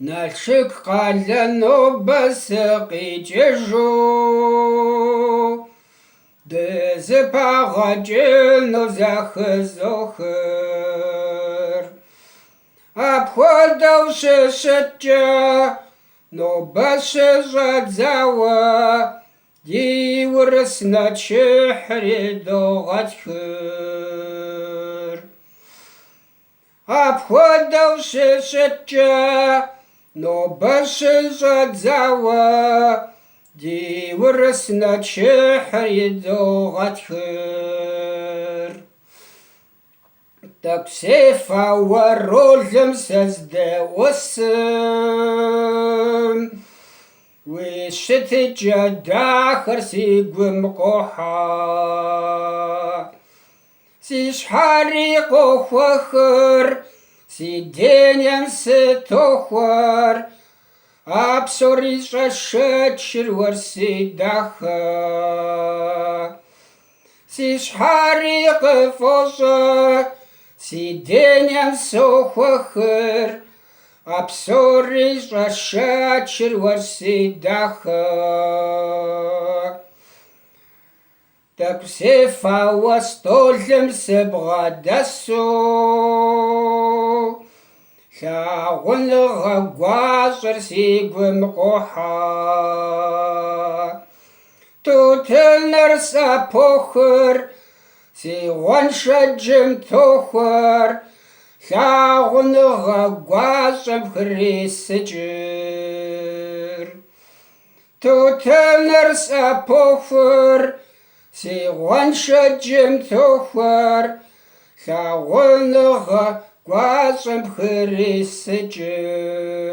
Налшык къалэ нобэ сыкъикӏыжу дызыпагъэкӏыну зэхызохыр. Апхуэдэу щыщыткӏэ нобэ щыщӏэдзауэ ди урыс нэчыхьри догъэтхыр. Апхуэдэу щыщыткӏэ нобэ щыщӏэдзауэ ди урыс нэчыхьри догъэтхыр. Тӏэкӏу ролым сэ здэӏусым, уи щытыкӏэ дахэр си гум къохьэ. Си щхьэри къохуэхыр, си денем сытохуэр, а псори щӏэшэчыр уэрси дахэ. Си щхьэри къыфӏощӏэ, си денем сохуэхыр, а псори щӏэшэчыр уэрси дахэ. Тӏэкӏу столым сыбгъэдэсу, лъагъуныгъэ гуащӏэр си гум къохьэ. Тутыныр сэпохыр, си гъуэншэджым тохуэр, лъагъуныгъэ гуащӏэм хрисыкӏыр. Тутыныр сэпохыр, си гъуэншэджым тохуэр, лъагъуныгъэ гуащӏэм хрисыкӏыр.